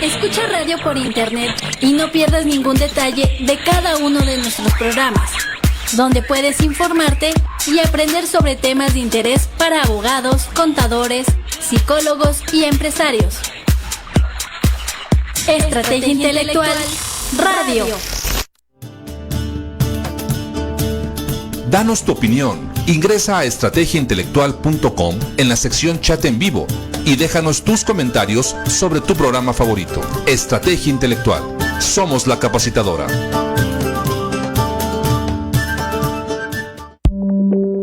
Escucha radio por internet y no pierdas ningún detalle de cada uno de nuestros programas, donde puedes informarte y aprender sobre temas de interés para abogados, contadores, psicólogos y empresarios. Estrategia Intelectual Radio. Danos tu opinión. Ingresa a estrategiaintelectual.com en la sección chat en vivo y déjanos tus comentarios sobre tu programa favorito. Estrategia Intelectual. Somos la capacitadora.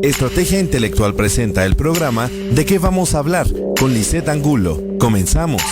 Estrategia Intelectual presenta el programa ¿De qué vamos a hablar? Con Lisette Angulo. Comenzamos.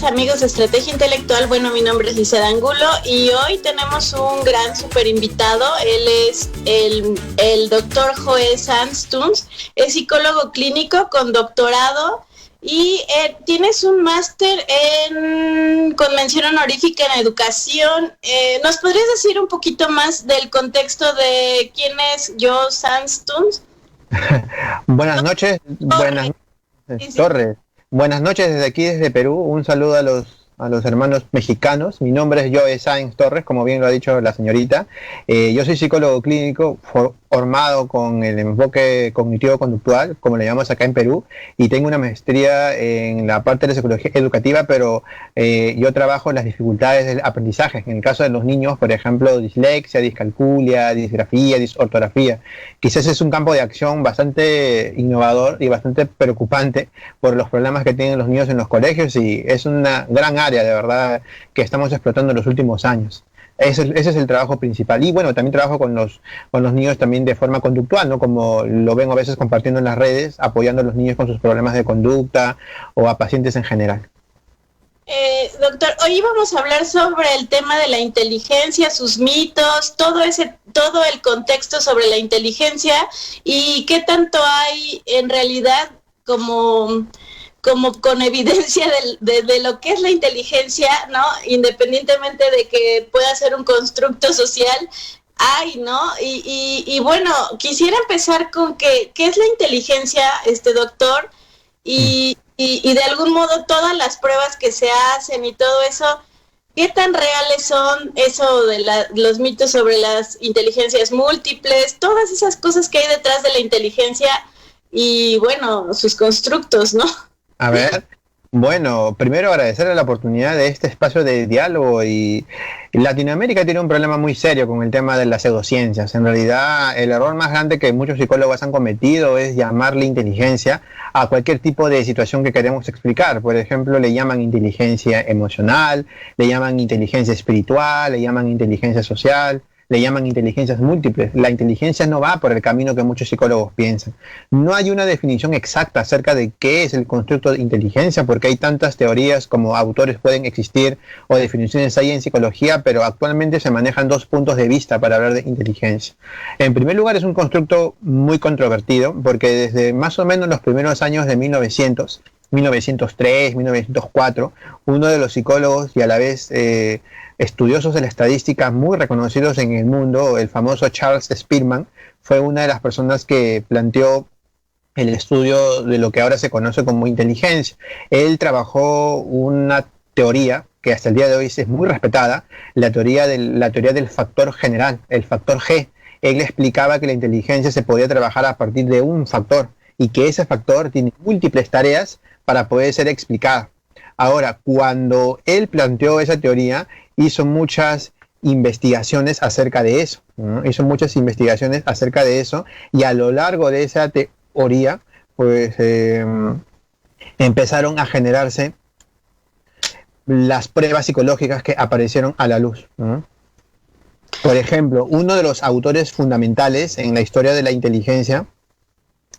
Amigos de Estrategia Intelectual, bueno, mi nombre es Lisette Angulo y hoy tenemos un gran super invitado. Él es el doctor Joe Sanz Tuns, es psicólogo clínico con doctorado y tienes un máster con mención honorífica en educación. ¿Nos podrías decir un poquito más del contexto de quién es Joe Sanz Tuns? Buenas noches, Torres. Buenas noches desde aquí, desde Perú. Un saludo a los hermanos mexicanos. Mi nombre es Joe Sanz Torres, como bien lo ha dicho la señorita. Yo soy psicólogo clínico formado con el enfoque cognitivo-conductual, como le llamamos acá en Perú, y tengo una maestría en la parte de psicología educativa, pero yo trabajo en las dificultades del aprendizaje. En el caso de los niños, por ejemplo, dislexia, discalculia, disgrafía, disortografía. Quizás es un campo de acción bastante innovador y bastante preocupante por los problemas que tienen los niños en los colegios, y es una gran área de verdad que estamos explotando en los últimos años. Ese es el trabajo principal. Y bueno, también trabajo con los niños también de forma conductual, ¿no? Como lo ven a veces compartiendo en las redes, apoyando a los niños con sus problemas de conducta o a pacientes en general. Doctor, hoy vamos a hablar sobre el tema de la inteligencia, sus mitos, todo el contexto sobre la inteligencia y qué tanto hay en realidad como con evidencia de lo que es la inteligencia, ¿no? Independientemente de que pueda ser un constructo social, ¿no? Y bueno, quisiera empezar con qué es la inteligencia, doctor, y de algún modo todas las pruebas que se hacen y todo eso, ¿qué tan reales son eso de los mitos sobre las inteligencias múltiples, todas esas cosas que hay detrás de la inteligencia y, bueno, sus constructos, ¿no? A ver, bueno, primero agradecerle la oportunidad de este espacio de diálogo. Y Latinoamérica tiene un problema muy serio con el tema de las pseudociencias. En realidad, el error más grande que muchos psicólogos han cometido es llamarle inteligencia a cualquier tipo de situación que queremos explicar. Por ejemplo, le llaman inteligencia emocional, le llaman inteligencia espiritual, le llaman inteligencia social, le llaman inteligencias múltiples. La inteligencia no va por el camino que muchos psicólogos piensan. No hay una definición exacta acerca de qué es el constructo de inteligencia, porque hay tantas teorías como autores pueden existir o definiciones hay en psicología, pero actualmente se manejan dos puntos de vista para hablar de inteligencia. En primer lugar, es un constructo muy controvertido, porque desde más o menos los primeros años de 1900, 1903, 1904, uno de los psicólogos y a la vez estudiosos de la estadística muy reconocidos en el mundo, el famoso Charles Spearman, fue una de las personas que planteó el estudio de lo que ahora se conoce como inteligencia. Él trabajó una teoría que hasta el día de hoy es muy respetada, la teoría del factor general, el factor G. Él explicaba que la inteligencia se podía trabajar a partir de un factor y que ese factor tiene múltiples tareas para poder ser explicada. Ahora, cuando él planteó esa teoría, hizo muchas investigaciones acerca de eso, ¿no? Y a lo largo de esa teoría, pues empezaron a generarse las pruebas psicológicas que aparecieron a la luz, ¿no? Por ejemplo, uno de los autores fundamentales en la historia de la inteligencia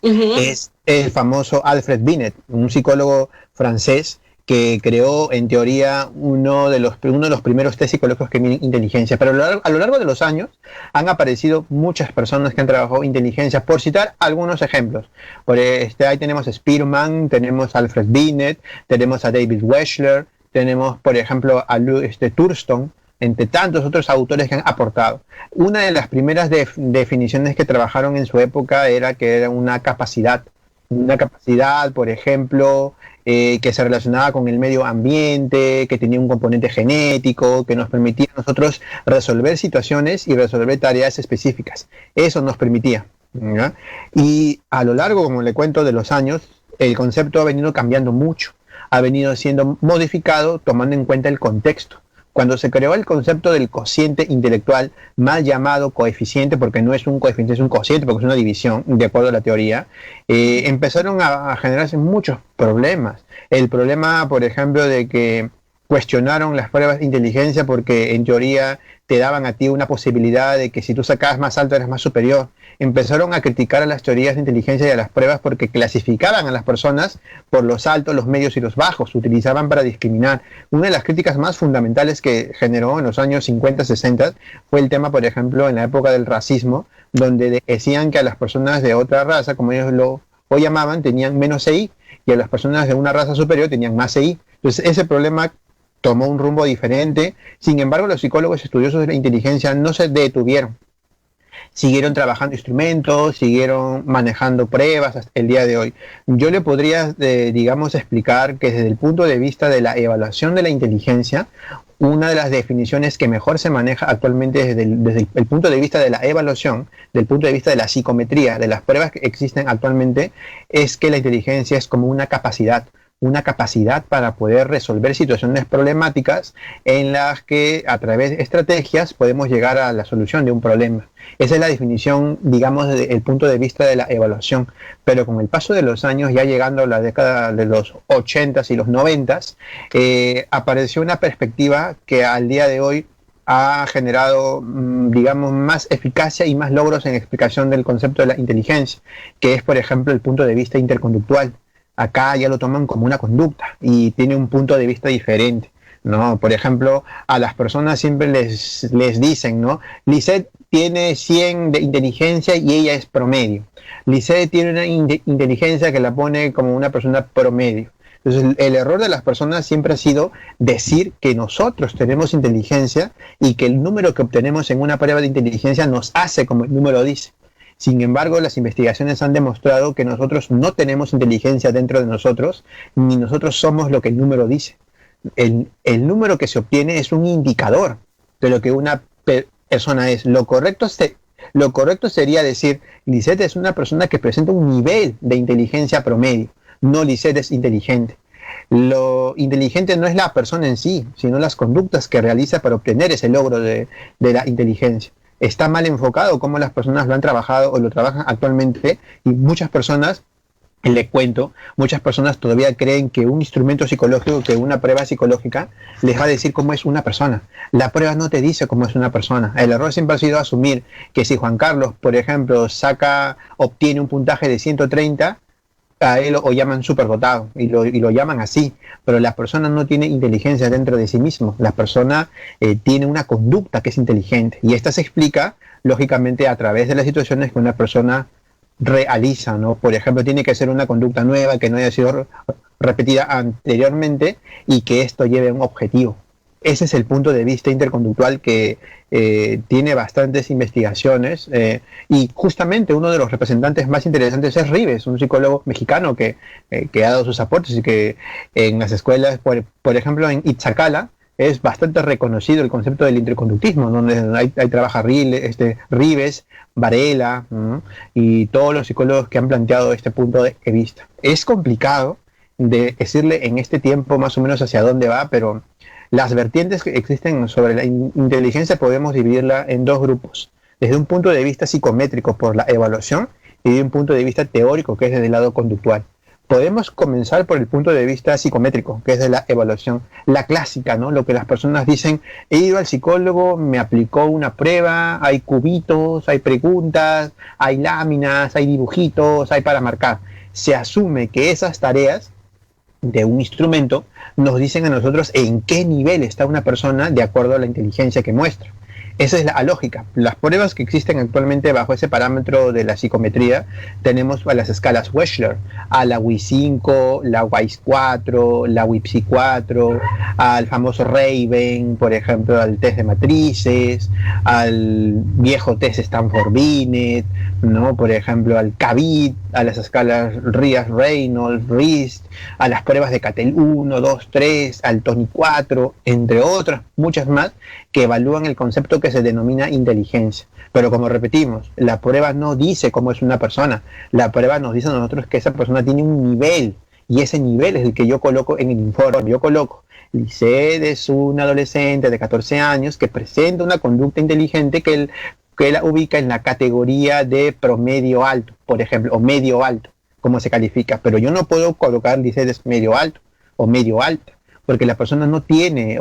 es el famoso Alfred Binet, un psicólogo francés que creó en teoría uno de los primeros test psicológicos que miden inteligencia. Pero a lo largo de los años han aparecido muchas personas que han trabajado inteligencia, por citar algunos ejemplos. Ahí tenemos a Spearman, tenemos a Alfred Binet, tenemos a David Wechsler, tenemos por ejemplo a Thurston, entre tantos otros autores que han aportado. Una de las primeras definiciones que trabajaron en su época era que era una capacidad, por ejemplo, que se relacionaba con el medio ambiente, que tenía un componente genético, que nos permitía a nosotros resolver situaciones y resolver tareas específicas. Eso nos permitía, ¿ya? Y a lo largo, como le cuento, de los años, el concepto ha venido cambiando mucho, ha venido siendo modificado tomando en cuenta el contexto. Cuando se creó el concepto del cociente intelectual, mal llamado coeficiente, porque no es un coeficiente, es un cociente, porque es una división, de acuerdo a la teoría, empezaron a generarse muchos problemas. El problema, por ejemplo, de que cuestionaron las pruebas de inteligencia porque en teoría te daban a ti una posibilidad de que si tú sacabas más alto eras más superior. Empezaron a criticar a las teorías de inteligencia y a las pruebas porque clasificaban a las personas por los altos, los medios y los bajos, se utilizaban para discriminar. Una de las críticas más fundamentales que generó en los años 50, 60 fue el tema, por ejemplo, en la época del racismo, donde decían que a las personas de otra raza, como ellos lo llamaban, tenían menos CI y a las personas de una raza superior tenían más CI. Entonces ese problema tomó un rumbo diferente. Sin embargo, los psicólogos estudiosos de la inteligencia no se detuvieron. Siguieron trabajando instrumentos, siguieron manejando pruebas hasta el día de hoy. Yo le podría, explicar que desde el punto de vista de la evaluación de la inteligencia, una de las definiciones que mejor se maneja actualmente desde el punto de vista de la evaluación, del punto de vista de la psicometría, de las pruebas que existen actualmente, es que la inteligencia es como una capacidad para poder resolver situaciones problemáticas en las que a través de estrategias podemos llegar a la solución de un problema. Esa es la definición, desde el punto de vista de la evaluación. Pero con el paso de los años, ya llegando a la década de los 80s y los 90s, apareció una perspectiva que al día de hoy ha generado, más eficacia y más logros en explicación del concepto de la inteligencia, que es, por ejemplo, el punto de vista interconductual. Acá ya lo toman como una conducta y tiene un punto de vista diferente, ¿no? Por ejemplo, a las personas siempre les dicen, ¿no? Lisette tiene 100 de inteligencia y ella es promedio. Lisette tiene una inteligencia que la pone como una persona promedio. Entonces, el error de las personas siempre ha sido decir que nosotros tenemos inteligencia y que el número que obtenemos en una prueba de inteligencia nos hace como el número dice. Sin embargo, las investigaciones han demostrado que nosotros no tenemos inteligencia dentro de nosotros, ni nosotros somos lo que el número dice. El número que se obtiene es un indicador de lo que una persona es. Lo correcto sería decir, Lisette es una persona que presenta un nivel de inteligencia promedio, no Lisette es inteligente. Lo inteligente no es la persona en sí, sino las conductas que realiza para obtener ese logro de la inteligencia. Está mal enfocado cómo las personas lo han trabajado o lo trabajan actualmente y muchas personas, le cuento, muchas personas todavía creen que un instrumento psicológico, que una prueba psicológica les va a decir cómo es una persona. La prueba no te dice cómo es una persona. El error siempre ha sido asumir que si Juan Carlos, por ejemplo, obtiene un puntaje de 130, a él lo llaman superdotado y lo llaman así, pero la persona no tiene inteligencia dentro de sí mismo. La persona tiene una conducta que es inteligente y esta se explica lógicamente a través de las situaciones que una persona realiza, ¿no? Por ejemplo, tiene que ser una conducta nueva que no haya sido repetida anteriormente y que esto lleve a un objetivo. Ese es el punto de vista interconductual que tiene bastantes investigaciones y justamente uno de los representantes más interesantes es Rives, un psicólogo mexicano que ha dado sus aportes y que en las escuelas, por ejemplo en Iztacala, es bastante reconocido el concepto del interconductismo, donde ahí trabaja Rives, Varela, y todos los psicólogos que han planteado este punto de vista. Es complicado de decirle en este tiempo más o menos hacia dónde va, pero las vertientes que existen sobre la inteligencia podemos dividirla en dos grupos, desde un punto de vista psicométrico por la evaluación y de un punto de vista teórico que es desde el lado conductual. Podemos comenzar por el punto de vista psicométrico, que es de la evaluación, la clásica, ¿no? Lo que las personas dicen: he ido al psicólogo, me aplicó una prueba, hay cubitos, hay preguntas, hay láminas, hay dibujitos, hay para marcar. Se asume que esas tareas de un instrumento nos dicen a nosotros en qué nivel está una persona de acuerdo a la inteligencia que muestra. Esa es la lógica. Las pruebas que existen actualmente bajo ese parámetro de la psicometría, tenemos a las escalas Wechsler, a la WI5, la WISE-4, la WIPSI-4, al famoso Raven, por ejemplo, al test de matrices, al viejo test Stanford-Binet, ¿no? Por ejemplo, al CABIT, a las escalas Reynolds, RIST, a las pruebas de Cattell 1, 2, 3, al Tony 4, entre otras, muchas más, que evalúan el concepto que se denomina inteligencia. Pero como repetimos, la prueba no dice cómo es una persona, la prueba nos dice a nosotros que esa persona tiene un nivel, y ese nivel es el que yo coloco en el informe. Yo coloco: Lisset es un adolescente de 14 años que presenta una conducta inteligente que la ubica en la categoría de promedio alto, por ejemplo, o medio alto, como se califica. Pero yo no puedo colocar Lisset es medio alto o medio alta, porque la persona no tiene,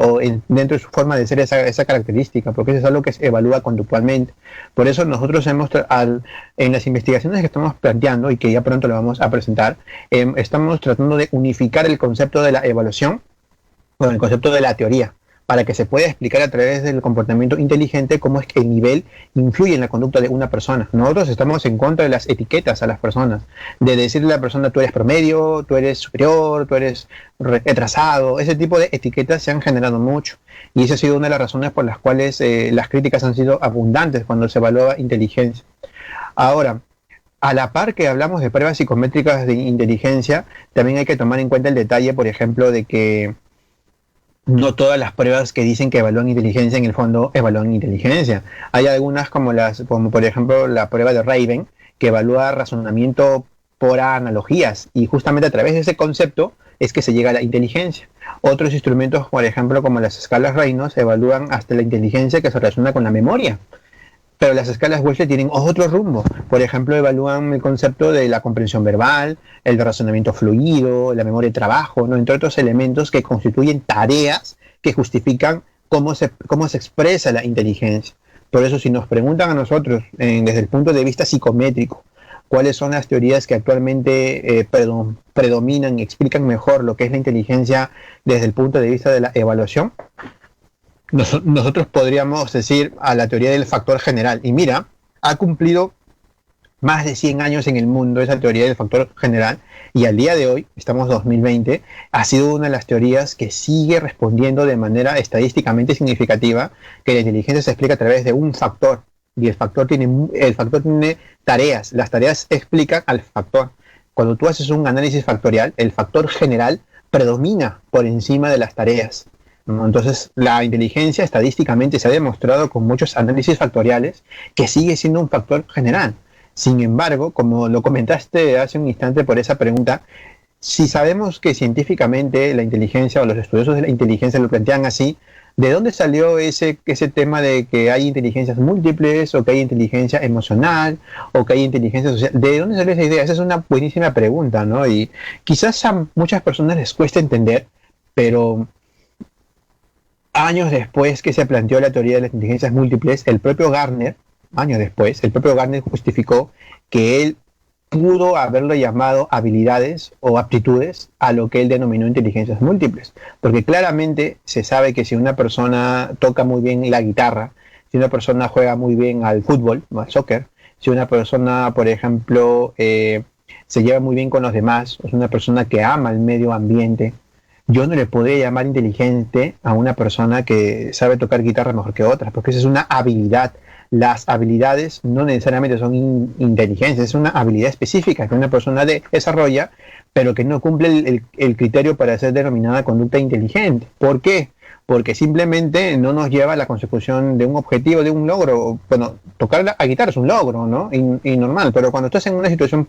dentro de su forma de ser, esa característica, porque eso es algo que se evalúa conductualmente. Por eso nosotros en las investigaciones que estamos planteando, y que ya pronto lo vamos a presentar, estamos tratando de unificar el concepto de la evaluación con el concepto de la teoría, para que se pueda explicar a través del comportamiento inteligente cómo es que el nivel influye en la conducta de una persona. Nosotros estamos en contra de las etiquetas a las personas, de decirle a la persona: tú eres promedio, tú eres superior, tú eres retrasado. Ese tipo de etiquetas se han generado mucho, y esa ha sido una de las razones por las cuales las críticas han sido abundantes cuando se evalúa inteligencia. Ahora, a la par que hablamos de pruebas psicométricas de inteligencia, también hay que tomar en cuenta el detalle, por ejemplo, de que no todas las pruebas que dicen que evalúan inteligencia en el fondo evalúan inteligencia. Hay algunas como por ejemplo la prueba de Raven, que evalúa razonamiento por analogías, y justamente a través de ese concepto es que se llega a la inteligencia. Otros instrumentos, por ejemplo, como las escalas Reynolds, evalúan hasta la inteligencia que se relaciona con la memoria. Pero las escalas Wechsler tienen otro rumbo. Por ejemplo, evalúan el concepto de la comprensión verbal, el razonamiento fluido, la memoria de trabajo, ¿no? Entre otros elementos que constituyen tareas que justifican cómo se expresa la inteligencia. Por eso, si nos preguntan a nosotros, desde el punto de vista psicométrico, cuáles son las teorías que actualmente predominan y explican mejor lo que es la inteligencia desde el punto de vista de la evaluación, nosotros podríamos decir a la teoría del factor general. Y mira, ha cumplido más de 100 años en el mundo esa teoría del factor general, y al día de hoy, estamos 2020, ha sido una de las teorías que sigue respondiendo de manera estadísticamente significativa que la inteligencia se explica a través de un factor, y el factor tiene tareas. Las tareas explican al factor. Cuando tú haces un análisis factorial, el factor general predomina por encima de las tareas. Entonces, la inteligencia estadísticamente se ha demostrado con muchos análisis factoriales que sigue siendo un factor general. Sin embargo, como lo comentaste hace un instante por esa pregunta, si sabemos que científicamente la inteligencia, o los estudiosos de la inteligencia lo plantean así, ¿de dónde salió ese tema de que hay inteligencias múltiples, o que hay inteligencia emocional, o que hay inteligencia social? ¿De dónde salió esa idea? Esa es una buenísima pregunta, ¿no? Y quizás a muchas personas les cuesta entender, pero años después que se planteó la teoría de las inteligencias múltiples, el propio Gardner justificó que él pudo haberlo llamado habilidades o aptitudes a lo que él denominó inteligencias múltiples, porque claramente se sabe que si una persona toca muy bien la guitarra, si una persona juega muy bien al fútbol o al soccer, si una persona, por ejemplo, se lleva muy bien con los demás, es una persona que ama el medio ambiente. Yo no le podría llamar inteligente a una persona que sabe tocar guitarra mejor que otras, porque esa es una habilidad. Las habilidades no necesariamente son inteligencia, es una habilidad específica que una persona desarrolla, pero que no cumple el criterio para ser denominada conducta inteligente. ¿Por qué? Porque simplemente no nos lleva a la consecución de un objetivo, de un logro. Bueno, tocar la guitarra es un logro, ¿no? Y normal, pero cuando estás en una situación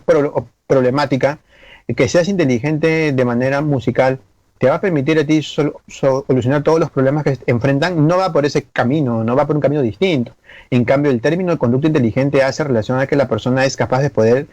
problemática, que seas inteligente de manera musical, te va a permitir a ti solucionar todos los problemas que te enfrentan. No va por ese camino, no va por un camino distinto. En cambio, el término de conducta inteligente hace relación a que la persona es capaz de poder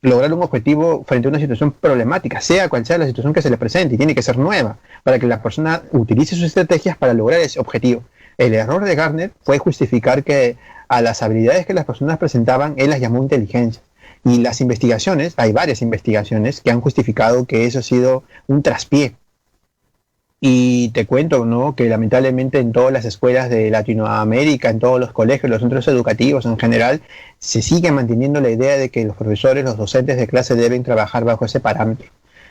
lograr un objetivo frente a una situación problemática, sea cual sea la situación que se le presente, y tiene que ser nueva, para que la persona utilice sus estrategias para lograr ese objetivo. El error de Gartner fue justificar que a las habilidades que las personas presentaban, él las llamó inteligencia. Y las investigaciones, hay varias investigaciones que han justificado que eso ha sido un traspié. Y te cuento, ¿no?, que lamentablemente en todas las escuelas de Latinoamérica, en todos los colegios, los centros educativos en general, se sigue manteniendo la idea de que los profesores, los docentes de clase deben trabajar bajo ese parámetro.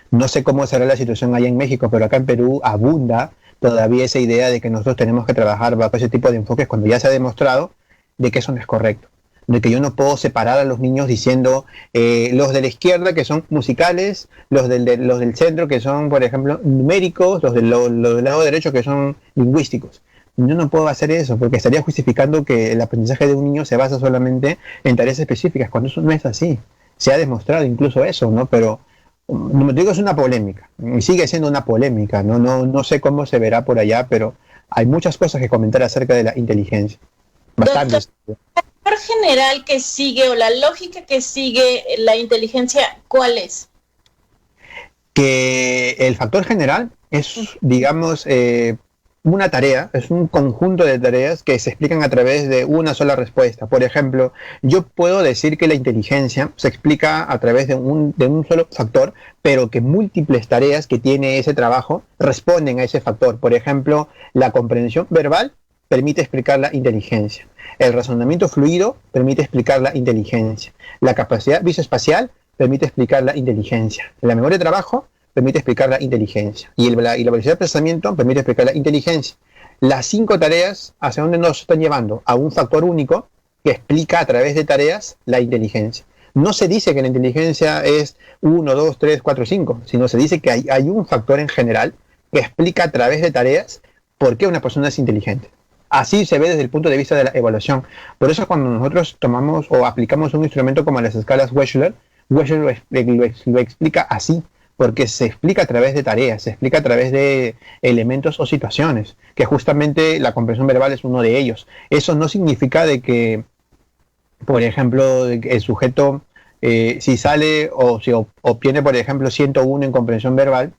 No sé cómo será la situación allá en México, pero acá en Perú abunda todavía esa idea de que nosotros tenemos que trabajar bajo ese tipo de enfoques, cuando ya se ha demostrado de que eso no es correcto. De que yo no puedo separar a los niños diciendo los de la izquierda que son musicales, los del centro que son, por ejemplo, numéricos, los del lado derecho que son lingüísticos. Yo no puedo hacer eso porque estaría justificando que el aprendizaje de un niño se basa solamente en tareas específicas, cuando eso no es así. Se ha demostrado incluso eso, ¿no? Pero, como te digo, es una polémica, y sigue siendo una polémica, ¿no? No sé cómo se verá por allá, pero hay muchas cosas que comentar acerca de la inteligencia. Bastante. ¿El general que sigue o la lógica que sigue la inteligencia, cuál es? Que el factor general es, digamos, una tarea, es un conjunto de tareas que se explican a través de una sola respuesta. Por ejemplo, yo puedo decir que la inteligencia se explica a través de un solo factor, pero que múltiples tareas que tiene ese trabajo responden a ese factor. Por ejemplo, la comprensión verbal permite explicar la inteligencia. El razonamiento fluido permite explicar la inteligencia. La capacidad visoespacial permite explicar la inteligencia. La memoria de trabajo permite explicar la inteligencia. Y la velocidad de procesamiento permite explicar la inteligencia. Las 5 tareas, ¿hacia dónde nos están llevando? A un factor único que explica a través de tareas la inteligencia. No se dice que la inteligencia es 1, 2, 3, 4, 5, sino se dice que hay un factor en general que explica a través de tareas por qué una persona es inteligente. Así se ve desde el punto de vista de la evaluación. Por eso cuando nosotros tomamos o aplicamos un instrumento como las escalas Wechsler lo explica así, porque se explica a través de tareas, se explica a través de elementos o situaciones, que justamente la comprensión verbal es uno de ellos. Eso no significa de que, por ejemplo, el sujeto, si sale o si obtiene, por ejemplo, 101 en comprensión verbal,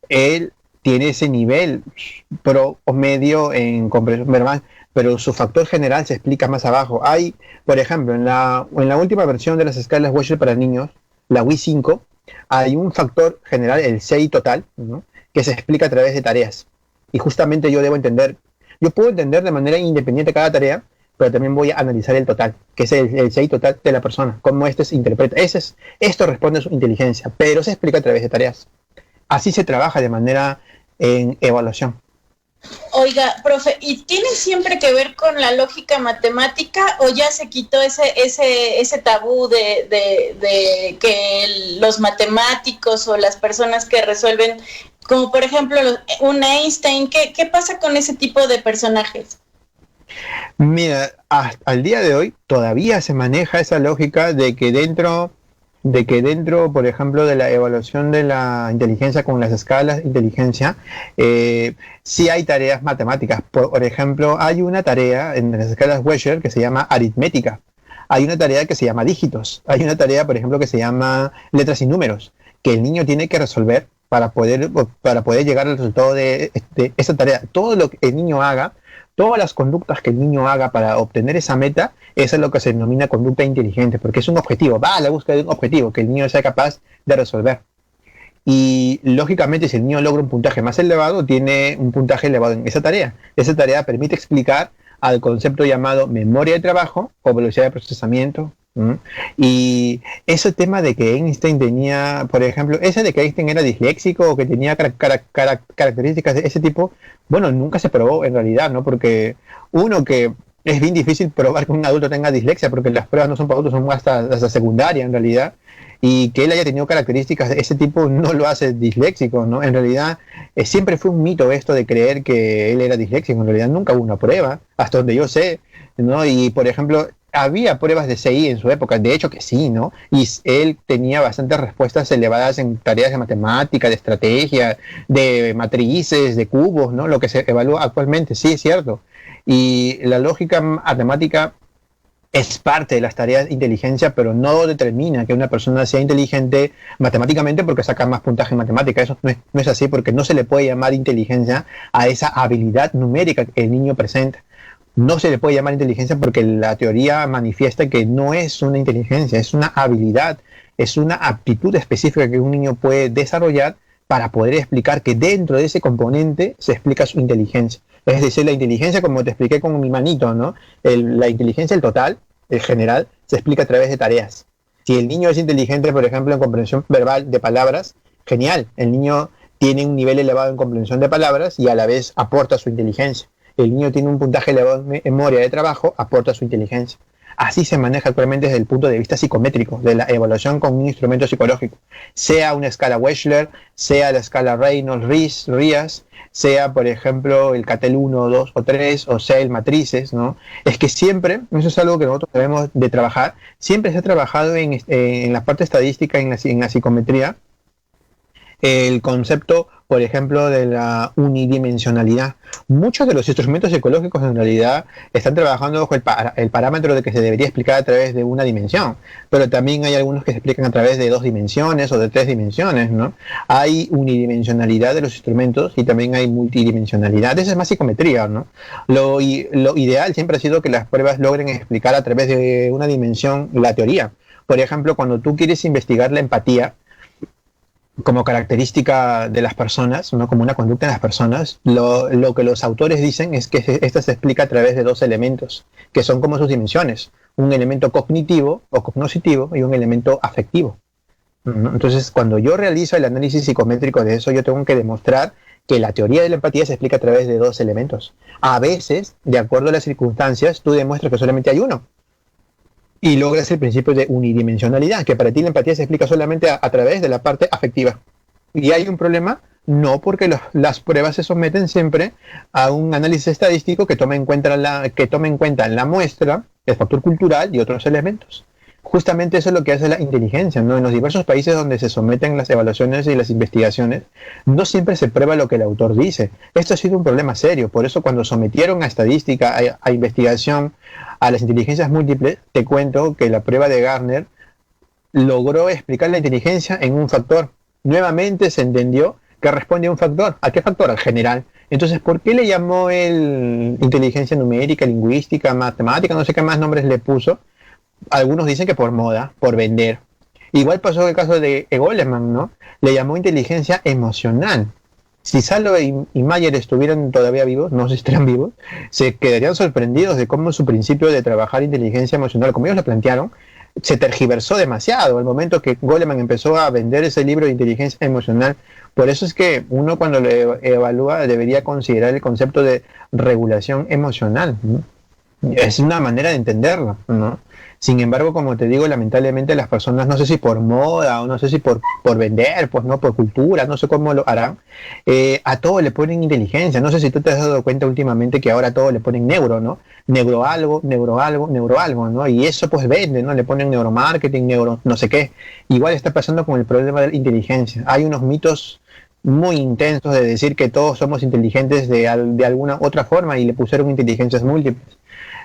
él tiene ese nivel promedio en comprensión verbal, pero su factor general se explica más abajo. Hay, por ejemplo, en la última versión de las escalas Wechsler para niños, la WI 5, hay un factor general, el CI total, ¿no?, que se explica a través de tareas. Y justamente yo puedo entender de manera independiente cada tarea, pero también voy a analizar el total, que es el CI total de la persona, cómo se interpreta. Esto responde a su inteligencia, pero se explica a través de tareas. Así se trabaja de manera en evaluación. Oiga, profe, ¿y tiene siempre que ver con la lógica matemática o ya se quitó ese tabú de que los matemáticos o las personas que resuelven, como por ejemplo un Einstein, ¿qué pasa con ese tipo de personajes? Mira, al día de hoy todavía se maneja esa lógica de que dentro, por ejemplo, de la evaluación de la inteligencia con las escalas de inteligencia, sí hay tareas matemáticas. Por ejemplo, hay una tarea en las escalas Wechsler que se llama aritmética. Hay una tarea que se llama dígitos. Hay una tarea, por ejemplo, que se llama letras y números, que el niño tiene que resolver para poder llegar al resultado de esa tarea. Todo lo que el niño haga, todas las conductas que el niño haga para obtener esa meta, eso es lo que se denomina conducta inteligente, porque es un objetivo, va a la búsqueda de un objetivo que el niño sea capaz de resolver. Y lógicamente, si el niño logra un puntaje más elevado, tiene un puntaje elevado en esa tarea. Esa tarea permite explicar al concepto llamado memoria de trabajo o velocidad de procesamiento, Y ese tema de que Einstein tenía, por ejemplo, ese de que Einstein era disléxico o que tenía características de ese tipo, bueno, nunca se probó en realidad, ¿no? Porque uno que es bien difícil probar que un adulto tenga dislexia porque las pruebas no son para adultos, son hasta secundaria en realidad, y que él haya tenido características de ese tipo no lo hace disléxico, ¿no? En realidad siempre fue un mito esto de creer que él era disléxico, en realidad nunca hubo una prueba, hasta donde yo sé, ¿no? Y por ejemplo, había pruebas de CI en su época, de hecho que sí, ¿no? Y él tenía bastantes respuestas elevadas en tareas de matemática, de estrategia, de matrices, de cubos, ¿no? Lo que se evalúa actualmente, sí es cierto. Y la lógica matemática es parte de las tareas de inteligencia, pero no determina que una persona sea inteligente matemáticamente porque saca más puntaje en matemática. Eso no es así, porque no se le puede llamar inteligencia a esa habilidad numérica que el niño presenta. No se le puede llamar inteligencia porque la teoría manifiesta que no es una inteligencia, es una habilidad, es una aptitud específica que un niño puede desarrollar para poder explicar que dentro de ese componente se explica su inteligencia. Es decir, la inteligencia, como te expliqué con mi manito, ¿no? La inteligencia, el total, el general, se explica a través de tareas. Si el niño es inteligente, por ejemplo, en comprensión verbal de palabras, genial. El niño tiene un nivel elevado en comprensión de palabras y a la vez aporta su inteligencia. El niño tiene un puntaje elevado en memoria de trabajo, aporta su inteligencia. Así se maneja actualmente desde el punto de vista psicométrico, de la evaluación con un instrumento psicológico. Sea una escala Wechsler, sea la escala Reynolds-Rías, sea, por ejemplo, el CATEL 1, 2 o 3, o sea, el matrices, ¿no? Es que siempre, eso es algo que nosotros debemos de trabajar, siempre se ha trabajado en la parte estadística, en la psicometría, el concepto, por ejemplo, de la unidimensionalidad. Muchos de los instrumentos psicológicos en realidad están trabajando bajo el parámetro de que se debería explicar a través de una dimensión, pero también hay algunos que se explican a través de 2 dimensiones o de 3 dimensiones, ¿no? Hay unidimensionalidad de los instrumentos y también hay multidimensionalidad. Esa es más psicometría, ¿no? Lo ideal siempre ha sido que las pruebas logren explicar a través de una dimensión la teoría. Por ejemplo, cuando tú quieres investigar la empatía como característica de las personas, ¿no? Como una conducta de las personas, lo que los autores dicen es que esta se explica a través de 2 elementos, que son como sus dimensiones, un elemento cognitivo o cognoscitivo y un elemento afectivo. ¿No? Entonces, cuando yo realizo el análisis psicométrico de eso, yo tengo que demostrar que la teoría de la empatía se explica a través de 2 elementos. A veces, de acuerdo a las circunstancias, tú demuestras que solamente hay uno, y logras el principio de unidimensionalidad, que para ti la empatía se explica solamente a través de la parte afectiva. ¿Y hay un problema? No, porque las pruebas se someten siempre a un análisis estadístico que tome en cuenta la muestra, el factor cultural y otros elementos. Justamente eso es lo que hace la inteligencia, ¿no? En los diversos países donde se someten las evaluaciones y las investigaciones, no siempre se prueba lo que el autor dice. Esto ha sido un problema serio. Por eso cuando sometieron a estadística, a investigación, a las inteligencias múltiples, te cuento que la prueba de Garner logró explicar la inteligencia en un factor. Nuevamente se entendió que responde a un factor. ¿A qué factor? Al general. Entonces, ¿por qué le llamó inteligencia numérica, lingüística, matemática? No sé qué más nombres le puso. Algunos dicen que por moda, por vender. Igual pasó en el caso de Goleman, ¿no? Le llamó inteligencia emocional. Si Salovey y Mayer estuvieran todavía vivos, no sé si estarán vivos, se quedarían sorprendidos de cómo su principio de trabajar inteligencia emocional, como ellos lo plantearon, se tergiversó demasiado al momento que Goleman empezó a vender ese libro de inteligencia emocional. Por eso es que uno cuando lo evalúa debería considerar el concepto de regulación emocional, ¿no? Es una manera de entenderlo, ¿no? Sin embargo, como te digo, lamentablemente las personas, no sé si por moda o no sé si por vender, pues no, por cultura, no sé cómo lo harán, a todo le ponen inteligencia. No sé si tú te has dado cuenta últimamente que ahora a todo le ponen neuro, ¿no? Neuro algo, ¿no? Y eso pues vende, ¿no? Le ponen neuromarketing, neuro no sé qué. Igual está pasando con el problema de la inteligencia. Hay unos mitos muy intensos de decir que todos somos inteligentes de alguna otra forma y le pusieron inteligencias múltiples.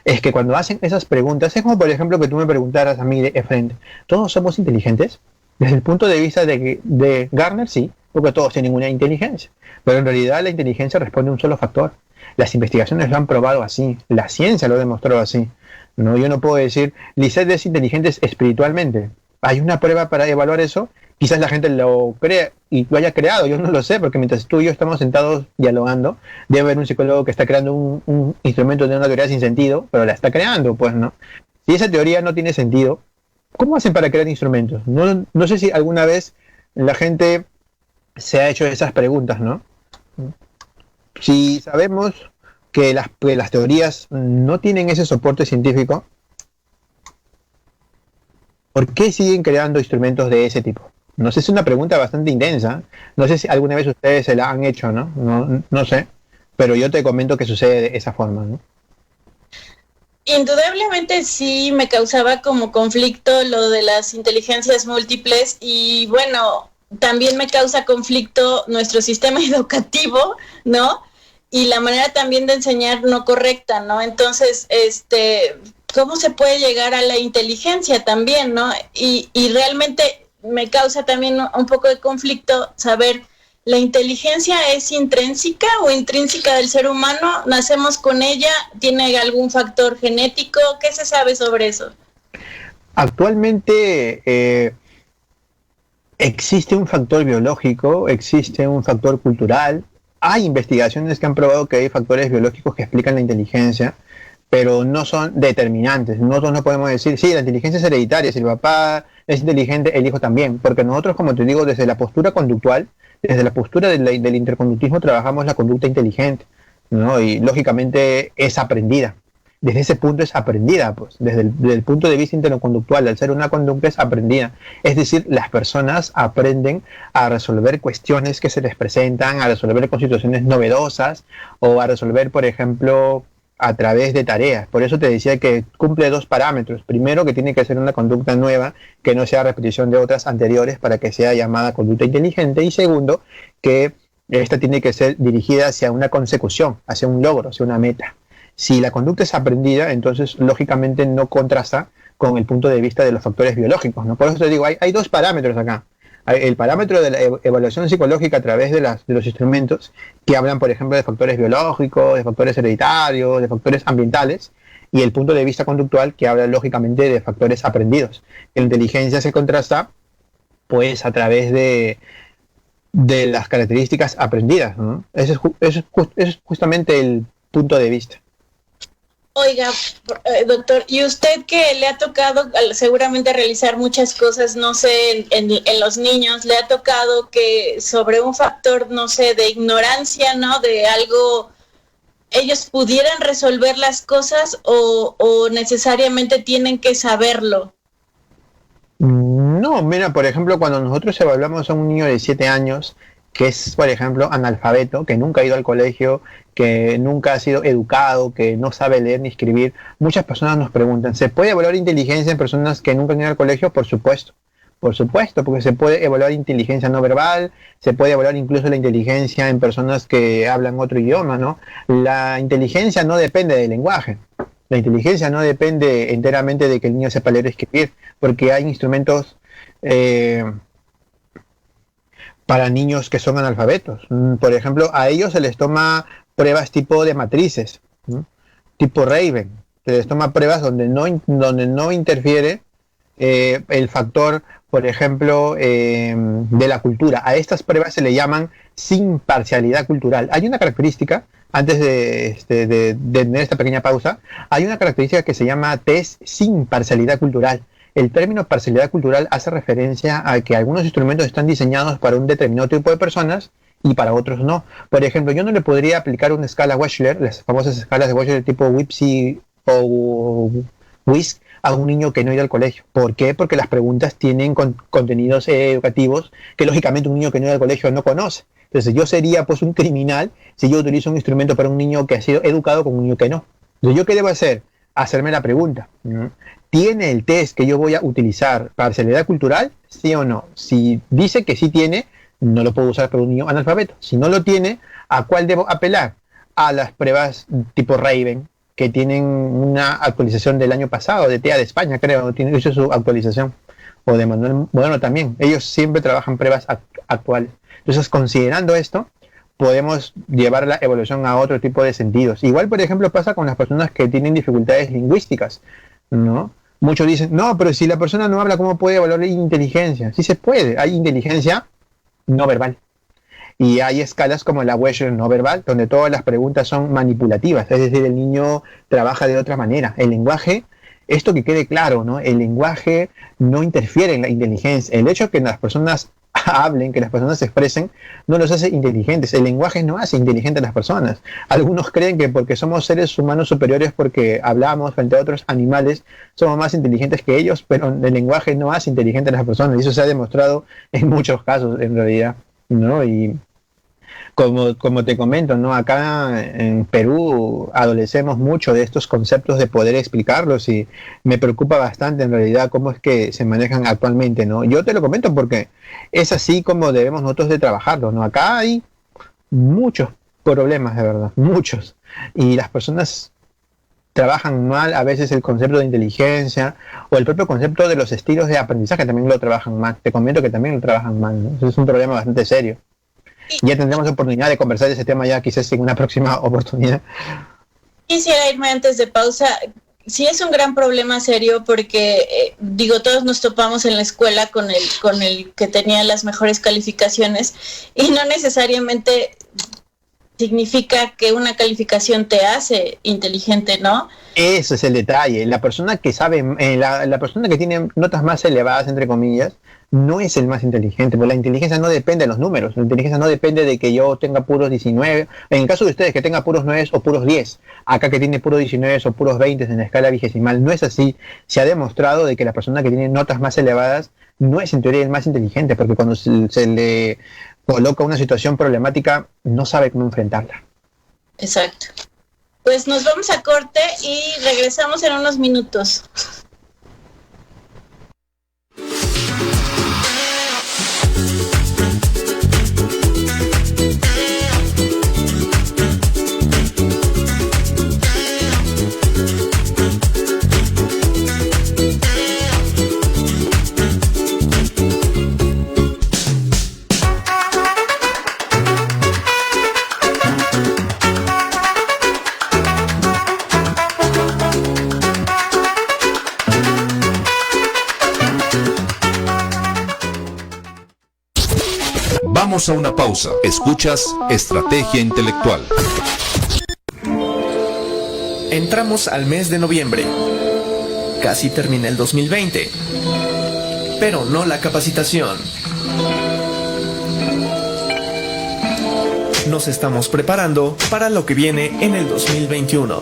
Es que cuando hacen esas preguntas, es como por ejemplo que tú me preguntaras a mí de frente, ¿todos somos inteligentes? Desde el punto de vista de Garner, sí, porque todos tienen una inteligencia, pero en realidad la inteligencia responde a un solo factor. Las investigaciones lo han probado así, la ciencia lo ha demostrado así. No, yo no puedo decir, Lisette es inteligente espiritualmente. ¿Hay una prueba para evaluar eso? Quizás la gente lo cree y lo haya creado, yo no lo sé, porque mientras tú y yo estamos sentados dialogando, debe haber un psicólogo que está creando un instrumento de una teoría sin sentido, pero la está creando, pues, ¿no? Si esa teoría no tiene sentido, ¿cómo hacen para crear instrumentos? No sé si alguna vez la gente se ha hecho esas preguntas, ¿no? Si sabemos que las teorías no tienen ese soporte científico, ¿por qué siguen creando instrumentos de ese tipo? No sé, es una pregunta bastante intensa. No sé si alguna vez ustedes se la han hecho, ¿no? No sé, pero yo te comento que sucede de esa forma, ¿no? Indudablemente sí me causaba como conflicto lo de las inteligencias múltiples y bueno, también me causa conflicto nuestro sistema educativo, ¿no? Y la manera también de enseñar no correcta, ¿no? Entonces, ¿cómo se puede llegar a la inteligencia también, ¿no? Y realmente me causa también un poco de conflicto saber, ¿la inteligencia es intrínseca o intrínseca del ser humano? ¿Nacemos con ella? ¿Tiene algún factor genético? ¿Qué se sabe sobre eso? Actualmente existe un factor biológico, existe un factor cultural. Hay investigaciones que han probado que hay factores biológicos que explican la inteligencia, pero no son determinantes. Nosotros no podemos decir, sí, la inteligencia es hereditaria, si el papá es inteligente, el hijo también, porque nosotros, como te digo, desde la postura conductal, desde la postura del interconductismo trabajamos la conducta inteligente, ¿no? Y lógicamente es aprendida. Desde ese punto es aprendida, pues, desde el punto de vista interconductual, al ser una conducta es aprendida. Es decir, las personas aprenden a resolver cuestiones que se les presentan, a resolver con situaciones novedosas o a resolver, por ejemplo, a través de tareas. Por eso te decía que cumple dos parámetros. Primero, que tiene que ser una conducta nueva, que no sea repetición de otras anteriores para que sea llamada conducta inteligente. Y segundo, que esta tiene que ser dirigida hacia una consecución, hacia un logro, hacia una meta. Si la conducta es aprendida, entonces lógicamente no contrasta con el punto de vista de los factores biológicos, ¿no? Por eso te digo, hay dos parámetros acá. El parámetro de la evaluación psicológica a través de los instrumentos que hablan, por ejemplo, de factores biológicos, de factores hereditarios, de factores ambientales, y el punto de vista conductual que habla lógicamente de factores aprendidos. La inteligencia se contrasta pues a través de las características aprendidas, ¿no? Eso es justamente el punto de vista. Oiga, doctor, y usted que le ha tocado seguramente realizar muchas cosas, no sé, en los niños, le ha tocado que sobre un factor, no sé, de ignorancia, ¿no? De algo, ellos pudieran resolver las cosas o necesariamente tienen que saberlo. No, mira, por ejemplo, cuando nosotros evaluamos a un niño de 7 años, que es, por ejemplo, analfabeto, que nunca ha ido al colegio, que nunca ha sido educado, que no sabe leer ni escribir, muchas personas nos preguntan, ¿se puede evaluar inteligencia en personas que nunca han ido al colegio? Por supuesto, porque se puede evaluar inteligencia no verbal, se puede evaluar incluso la inteligencia en personas que hablan otro idioma, ¿no? La inteligencia no depende del lenguaje, la inteligencia no depende enteramente de que el niño sepa leer y escribir, porque hay instrumentos para niños que son analfabetos. Por ejemplo, a ellos se les toma pruebas tipo de matrices, ¿no? Tipo Raven, se les toma pruebas donde no interfiere el factor, por ejemplo, de la cultura. A estas pruebas se le llaman sin parcialidad cultural. Hay una característica, antes de tener esta pequeña pausa, hay una característica que se llama test sin parcialidad cultural. El término parcialidad cultural hace referencia a que algunos instrumentos están diseñados para un determinado tipo de personas y para otros no. Por ejemplo, yo no le podría aplicar una escala Wechsler, las famosas escalas de Wechsler tipo WIPSI o WISC, a un niño que no ha ido al colegio. ¿Por qué? Porque las preguntas tienen contenidos educativos que lógicamente un niño que no ha ido al colegio no conoce. Entonces yo sería pues un criminal si yo utilizo un instrumento para un niño que ha sido educado con un niño que no. Entonces ¿yo qué debo hacer? Hacerme la pregunta, ¿no? ¿Tiene el test que yo voy a utilizar parcialidad cultural? ¿Sí o no? Si dice que sí tiene, no lo puedo usar para un niño analfabeto. Si no lo tiene, ¿a cuál debo apelar? A las pruebas tipo Raven, que tienen una actualización del año pasado, de TEA de España, creo, tiene hecho su actualización, o de Manuel Moderno también. Ellos siempre trabajan pruebas actuales. Entonces, considerando esto, podemos llevar la evaluación a otro tipo de sentidos. Igual, por ejemplo, pasa con las personas que tienen dificultades lingüísticas, ¿no? Muchos dicen, no, pero si la persona no habla, ¿cómo puede evaluar inteligencia? Sí se puede, hay inteligencia no verbal. Y hay escalas como la Wechsler no verbal, donde todas las preguntas son manipulativas, es decir, el niño trabaja de otra manera. El lenguaje esto que quede claro, ¿no? El lenguaje no interfiere en la inteligencia. El hecho de que las personas hablen, que las personas se expresen, no los hace inteligentes. El lenguaje no hace inteligentes a las personas. Algunos creen que porque somos seres humanos superiores, porque hablamos frente a otros animales, somos más inteligentes que ellos, pero el lenguaje no hace inteligentes a las personas. Y eso se ha demostrado en muchos casos, en realidad, ¿no? Y como te comento, ¿no? Acá en Perú adolecemos mucho de estos conceptos de poder explicarlos y me preocupa bastante en realidad cómo es que se manejan actualmente, ¿no? Yo te lo comento porque es así como debemos nosotros de trabajarlo, ¿no? Acá hay muchos problemas, de verdad, muchos. Y las personas trabajan mal a veces el concepto de inteligencia o el propio concepto de los estilos de aprendizaje también lo trabajan mal. Te comento que también lo trabajan mal, ¿no? Eso es un problema bastante serio. Ya tendremos oportunidad de conversar de ese tema ya quizás en una próxima oportunidad. Quisiera irme antes de pausa. Sí, es un gran problema serio porque, todos nos topamos en la escuela con el que tenía las mejores calificaciones y no necesariamente significa que una calificación te hace inteligente, ¿no? Ese es el detalle. La persona que sabe, la persona que tiene notas más elevadas, entre comillas, no es el más inteligente, porque la inteligencia no depende de los números, la inteligencia no depende de que yo tenga puros 19, en el caso de ustedes que tenga puros 9 o puros 10, acá que tiene puros 19 o puros 20 en la escala vigesimal, no es así. Se ha demostrado de que la persona que tiene notas más elevadas no es en teoría el más inteligente, porque cuando se le coloca una situación problemática, no sabe cómo enfrentarla. Exacto. Pues nos vamos a corte y regresamos en unos minutos. Vamos a una pausa. Escuchas Estrategia Intelectual. Entramos al mes de noviembre. Casi termina el 2020. Pero no la capacitación. Nos estamos preparando para lo que viene en el 2021.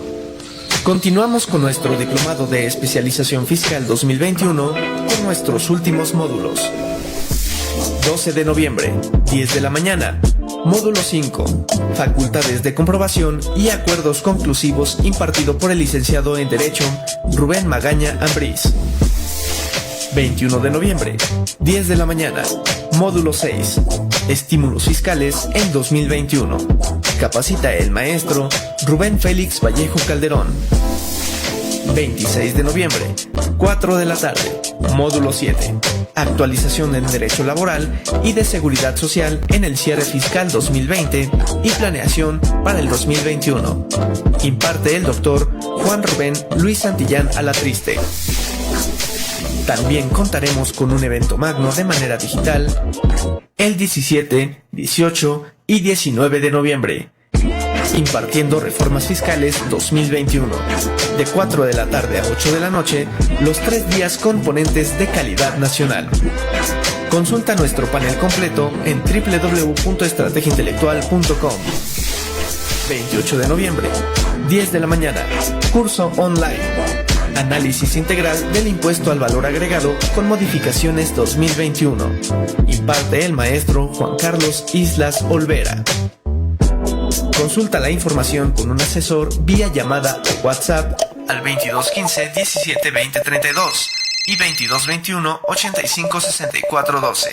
Continuamos con nuestro diplomado de especialización fiscal 2021 con nuestros últimos módulos. 12 de noviembre, 10 de la mañana. Módulo 5. Facultades de comprobación y acuerdos conclusivos impartido por el licenciado en Derecho Rubén Magaña Ambriz. 21 de noviembre, 10 de la mañana. Módulo 6. Estímulos fiscales en 2021. Capacita el maestro Rubén Félix Vallejo Calderón. 26 de noviembre, 4 de la tarde. Módulo 7. Actualización en Derecho Laboral y de Seguridad Social en el cierre fiscal 2020 y planeación para el 2021. Imparte el doctor Juan Rubén Luis Santillán Alatriste. También contaremos con un evento magno de manera digital el 17, 18 y 19 de noviembre. Impartiendo Reformas Fiscales 2021, de 4 de la tarde a 8 de la noche, los 3 días con ponentes de calidad nacional. Consulta nuestro panel completo en www.estrategiaintelectual.com. 28 de noviembre, 10 de la mañana, curso online. Análisis integral del impuesto al valor agregado con modificaciones 2021. Imparte el maestro Juan Carlos Islas Olvera. Consulta la información con un asesor vía llamada o WhatsApp al 2215 17 20 32 y 2221 85 64 12.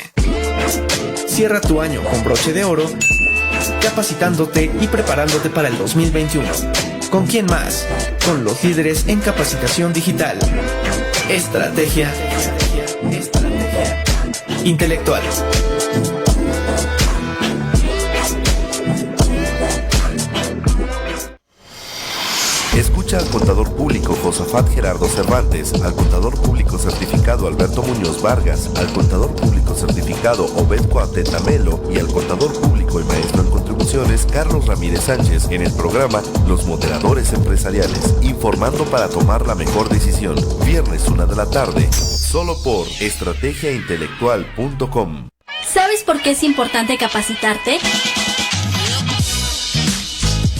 Cierra tu año con broche de oro, capacitándote y preparándote para el 2021. ¿Con quién más? Con los líderes en capacitación digital. Estrategia intelectual. Escucha al contador público Josafat Gerardo Cervantes, al contador público certificado Alberto Muñoz Vargas, al contador público certificado Obed Coateta Melo y al contador público y maestro en contribuciones Comunicaciones Carlos Ramírez Sánchez en el programa Los Moderadores Empresariales, informando para tomar la mejor decisión. Viernes 1 de la tarde, solo por estrategiaintelectual.com. ¿Sabes por qué es importante capacitarte?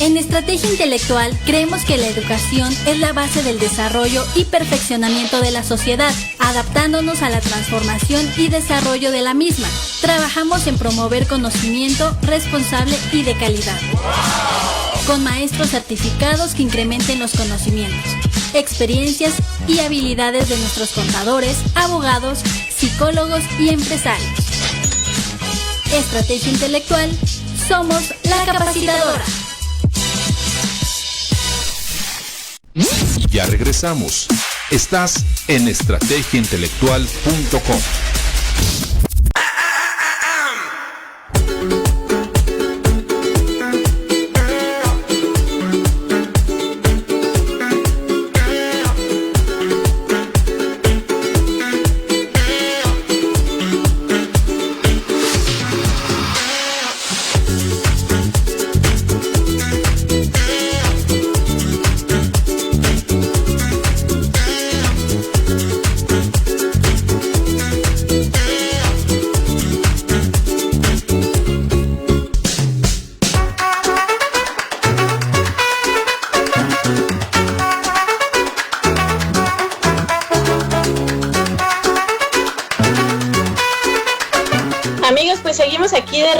En Estrategia Intelectual creemos que la educación es la base del desarrollo y perfeccionamiento de la sociedad, adaptándonos a la transformación y desarrollo de la misma. Trabajamos en promover conocimiento responsable y de calidad, con maestros certificados que incrementen los conocimientos, experiencias y habilidades de nuestros contadores, abogados, psicólogos y empresarios. Estrategia Intelectual, somos la capacitadora. Ya regresamos. Estás en estrategiaintelectual.com.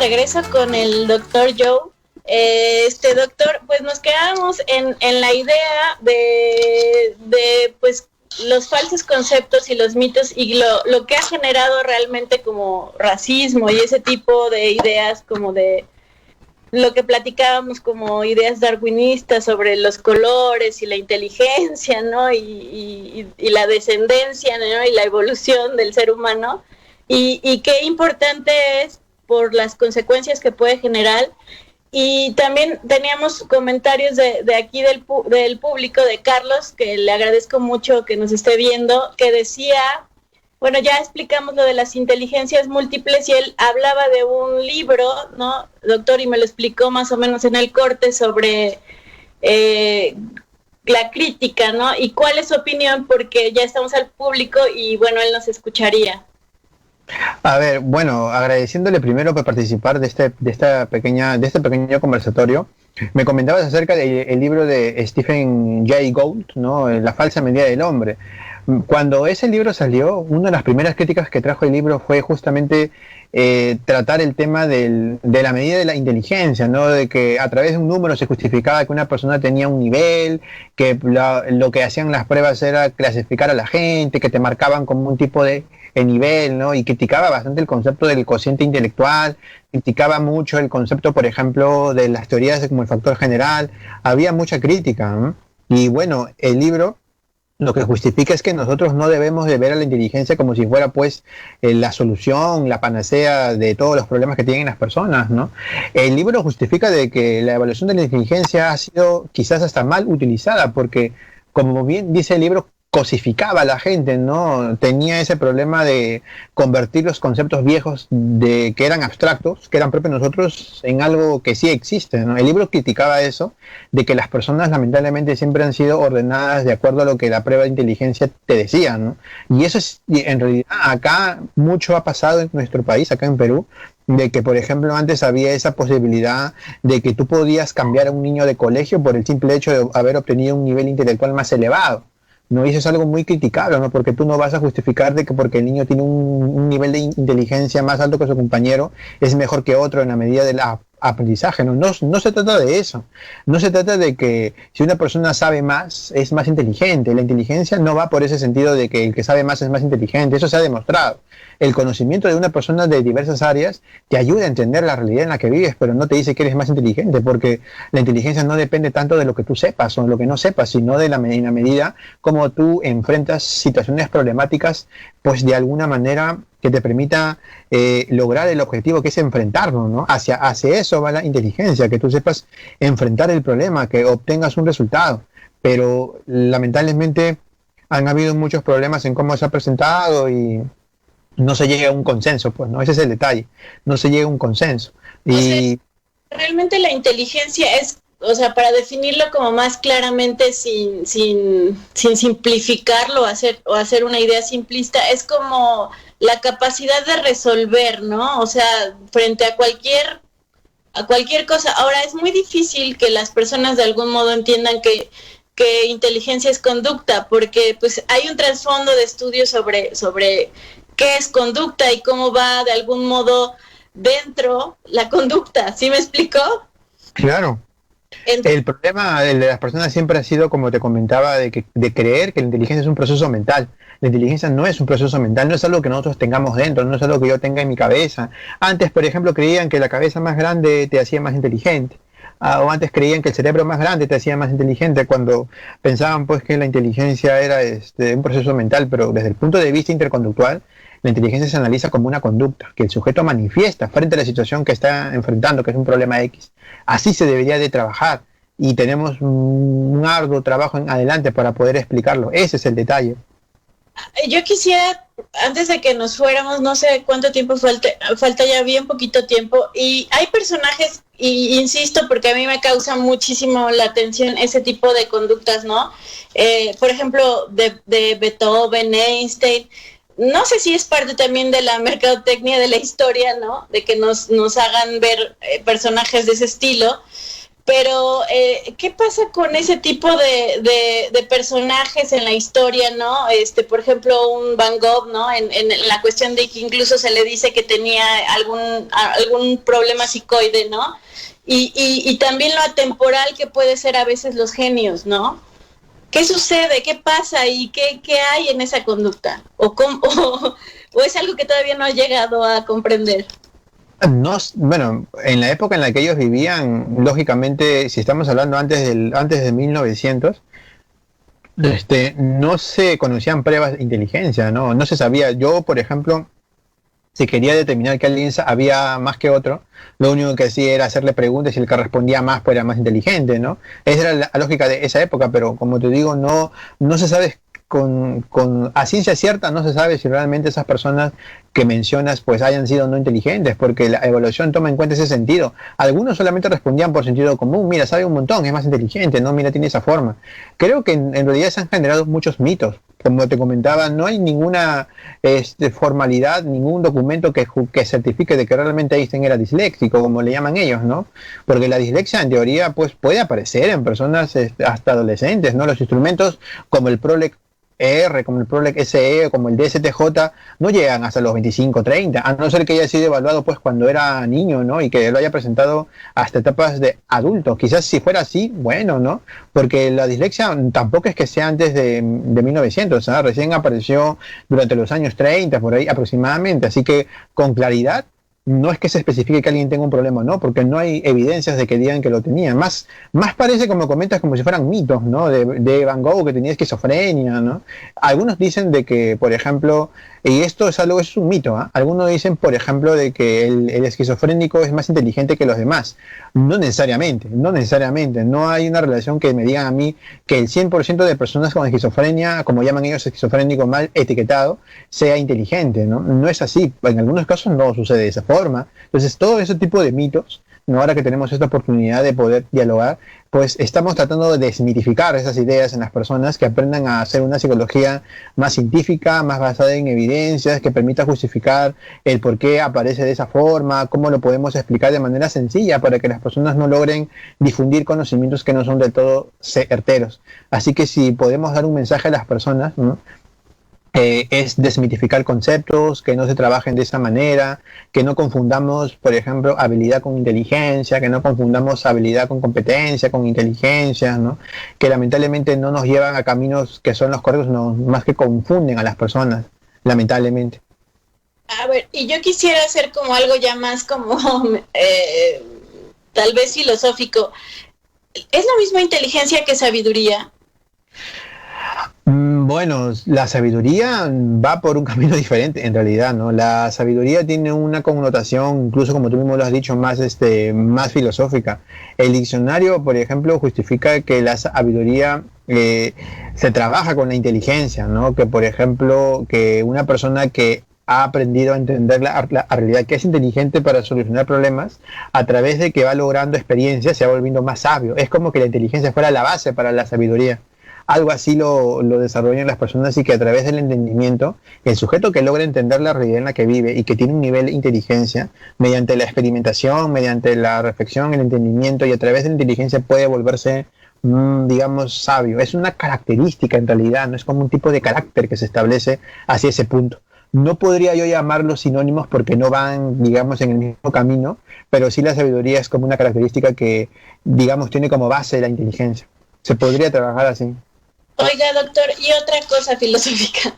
Regreso con el doctor Joe. Doctor, pues nos quedamos en la idea de pues los falsos conceptos y los mitos y lo que ha generado realmente como racismo y ese tipo de ideas, como de lo que platicábamos como ideas darwinistas sobre los colores y la inteligencia, ¿no? Y la descendencia, ¿no? Y la evolución del ser humano y qué importante es por las consecuencias que puede generar. Y también teníamos comentarios de aquí del público, de Carlos, que le agradezco mucho que nos esté viendo, que decía, bueno, ya explicamos lo de las inteligencias múltiples y él hablaba de un libro, ¿no, doctor? Y me lo explicó más o menos en el corte sobre la crítica, ¿no? Y cuál es su opinión, porque ya estamos al público y bueno, él nos escucharía. A ver, bueno, agradeciéndole primero por participar de este pequeño conversatorio. Me comentabas acerca del libro de Stephen Jay Gould, ¿no? La falsa medida del hombre. Cuando ese libro salió, una de las primeras críticas que trajo el libro fue justamente tratar el tema de la medida de la inteligencia, ¿no? De que a través de un número se justificaba que una persona tenía un nivel, que lo que hacían las pruebas era clasificar a la gente, que te marcaban como un tipo de nivel, ¿no? Y criticaba bastante el concepto del cociente intelectual, criticaba mucho el concepto, por ejemplo, de las teorías como el factor general. Había mucha crítica, ¿no? Y bueno, el libro lo que justifica es que nosotros no debemos de ver a la inteligencia como si fuera pues la solución, la panacea de todos los problemas que tienen las personas, ¿no? El libro justifica de que la evaluación de la inteligencia ha sido quizás hasta mal utilizada porque, como bien dice el libro, cosificaba a la gente, ¿no? Tenía ese problema de convertir los conceptos viejos que eran abstractos, que eran propios de nosotros, en algo que sí existe, ¿no? El libro criticaba eso, de que las personas lamentablemente siempre han sido ordenadas de acuerdo a lo que la prueba de inteligencia te decía, ¿no? Y eso es, en realidad, acá mucho ha pasado en nuestro país, acá en Perú, de que, por ejemplo, antes había esa posibilidad de que tú podías cambiar a un niño de colegio por el simple hecho de haber obtenido un nivel intelectual más elevado. No, y eso es algo muy criticable, ¿no? Porque tú no vas a justificar de que porque el niño tiene un nivel de inteligencia más alto que su compañero, es mejor que otro en la medida del aprendizaje, ¿no? No se trata de eso. No se trata de que si una persona sabe más, es más inteligente. La inteligencia no va por ese sentido de que el que sabe más es más inteligente. Eso se ha demostrado. El conocimiento de una persona de diversas áreas te ayuda a entender la realidad en la que vives, pero no te dice que eres más inteligente, porque la inteligencia no depende tanto de lo que tú sepas o de lo que no sepas, sino de la medida como tú enfrentas situaciones problemáticas, pues de alguna manera que te permita lograr el objetivo, que es enfrentarlo, ¿no? Hacia eso va la inteligencia, que tú sepas enfrentar el problema, que obtengas un resultado. Pero lamentablemente han habido muchos problemas en cómo se ha presentado y no se llega a un consenso, pues, ¿no? Ese es el detalle, no se llega a un consenso. Y Realmente la inteligencia es, o sea, para definirlo como más claramente sin simplificarlo o hacer una idea simplista, es como la capacidad de resolver, ¿no? O sea, frente a cualquier cosa. Ahora, es muy difícil que las personas de algún modo entiendan que inteligencia es conducta, porque pues hay un trasfondo de estudios sobre qué es conducta y cómo va de algún modo dentro la conducta. ¿Sí me explicó? Claro. El problema de las personas siempre ha sido, como te comentaba, de creer que la inteligencia es un proceso mental. La inteligencia no es un proceso mental, no es algo que nosotros tengamos dentro, no es algo que yo tenga en mi cabeza. Antes, por ejemplo, creían que la cabeza más grande te hacía más inteligente. O antes creían que el cerebro más grande te hacía más inteligente, cuando pensaban pues que la inteligencia era un proceso mental, pero desde el punto de vista interconductual, la inteligencia se analiza como una conducta que el sujeto manifiesta frente a la situación que está enfrentando, que es un problema X. Así se debería de trabajar, y tenemos un arduo trabajo en adelante para poder explicarlo. Ese es el detalle. Yo quisiera, antes de que nos fuéramos, no sé cuánto tiempo falta ya bien poquito tiempo, y hay personajes, y insisto porque a mí me causa muchísimo la atención ese tipo de conductas, ¿no? Por ejemplo, de Beethoven, Einstein. No sé si es parte también de la mercadotecnia de la historia, ¿no? De que nos hagan ver personajes de ese estilo. Pero, ¿qué pasa con ese tipo de personajes en la historia, ¿no? Por ejemplo, un Van Gogh, ¿no? En la cuestión de que incluso se le dice que tenía algún problema psicoide, ¿no? Y también lo atemporal que puede ser a veces los genios, ¿no? ¿Qué sucede? ¿Qué pasa? ¿Y qué hay en esa conducta? ¿O es algo que todavía no ha llegado a comprender? No, bueno, en la época en la que ellos vivían, lógicamente, si estamos hablando antes de 1900, no se conocían pruebas de inteligencia, no se sabía. Yo, por ejemplo, si quería determinar que alguien sabía más que otro, lo único que hacía era hacerle preguntas, y el que respondía más pues era más inteligente, ¿no? Esa era la lógica de esa época, pero como te digo, no se sabe a ciencia cierta, no se sabe si realmente esas personas que mencionas pues hayan sido no inteligentes, porque la evaluación toma en cuenta ese sentido. Algunos solamente respondían por sentido común: mira, sabe un montón, es más inteligente, no, mira, tiene esa forma. Creo que en realidad se han generado muchos mitos. Como te comentaba, no hay ninguna formalidad, ningún documento que certifique de que realmente Einstein era disléxico, como le llaman ellos, ¿no? Porque la dislexia, en teoría, pues puede aparecer en personas hasta adolescentes, ¿no? Los instrumentos como el PROLEG R, como el PROLEG SE, como el DSTJ, no llegan hasta los 25, 30, a no ser que haya sido evaluado pues cuando era niño, ¿no? Y que lo haya presentado hasta etapas de adulto. Quizás si fuera así, bueno, ¿no? Porque la dislexia tampoco es que sea antes de 1900, ¿sabes? Recién apareció durante los años 30, por ahí aproximadamente, así que con claridad no es que se especifique que alguien tenga un problema, no, porque no hay evidencias de que digan que lo tenían. Más parece, como comentas, como si fueran mitos, ¿no? De Van Gogh, que tenía esquizofrenia, ¿no? Algunos dicen de que, por ejemplo, y esto es un mito, ¿eh? Algunos dicen, por ejemplo, de que el esquizofrénico es más inteligente que los demás. No necesariamente. No hay una relación que me digan a mí que el 100% de personas con esquizofrenia, como llaman ellos esquizofrénico mal etiquetado, sea inteligente, ¿no? No es así. En algunos casos no sucede de esa forma. Entonces, todo ese tipo de mitos, ¿no? Ahora que tenemos esta oportunidad de poder dialogar, pues estamos tratando de desmitificar esas ideas en las personas, que aprendan a hacer una psicología más científica, más basada en evidencias, que permita justificar el por qué aparece de esa forma, cómo lo podemos explicar de manera sencilla para que las personas no logren difundir conocimientos que no son del todo certeros. Así que si podemos dar un mensaje a las personas, ¿no? Es desmitificar conceptos, que no se trabajen de esa manera, que no confundamos, por ejemplo, habilidad con inteligencia, que no confundamos habilidad con competencia, con inteligencia, ¿no? Que lamentablemente no nos llevan a caminos que son los correctos, no, más que confunden a las personas, lamentablemente. A ver, y yo quisiera hacer como algo ya más como tal vez filosófico. ¿Es lo mismo inteligencia que sabiduría? Bueno, la sabiduría va por un camino diferente en realidad, ¿no? La sabiduría tiene una connotación, incluso como tú mismo lo has dicho, más filosófica. El diccionario, por ejemplo, justifica que la sabiduría se trabaja con la inteligencia, ¿no? Que, por ejemplo, que una persona que ha aprendido a entender la realidad, que es inteligente para solucionar problemas, a través de que va logrando experiencias, se va volviendo más sabio. Es como que la inteligencia fuera la base para la sabiduría. Algo así lo desarrollan las personas, y que a través del entendimiento, el sujeto que logra entender la realidad en la que vive y que tiene un nivel de inteligencia, mediante la experimentación, mediante la reflexión, el entendimiento, y a través de la inteligencia puede volverse, digamos, sabio. Es una característica en realidad, no es como un tipo de carácter que se establece hacia ese punto. No podría yo llamarlos sinónimos porque no van, digamos, en el mismo camino, pero sí la sabiduría es como una característica que, digamos, tiene como base la inteligencia. Se podría trabajar así. Oiga, doctor, y otra cosa filosófica.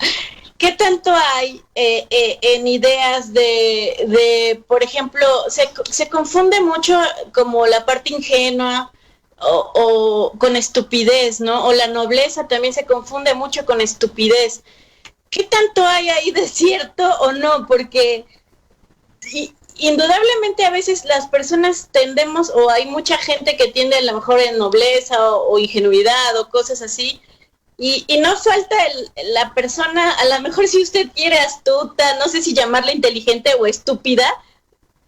¿Qué tanto hay en ideas de, por ejemplo, se confunde mucho como la parte ingenua o con estupidez, ¿no? O la nobleza también se confunde mucho con estupidez. ¿Qué tanto hay ahí de cierto o no? Porque indudablemente a veces las personas tendemos, o hay mucha gente que tiende a lo mejor en nobleza o ingenuidad o cosas así, y no falta la persona, a lo mejor si usted quiere astuta, no sé si llamarla inteligente o estúpida,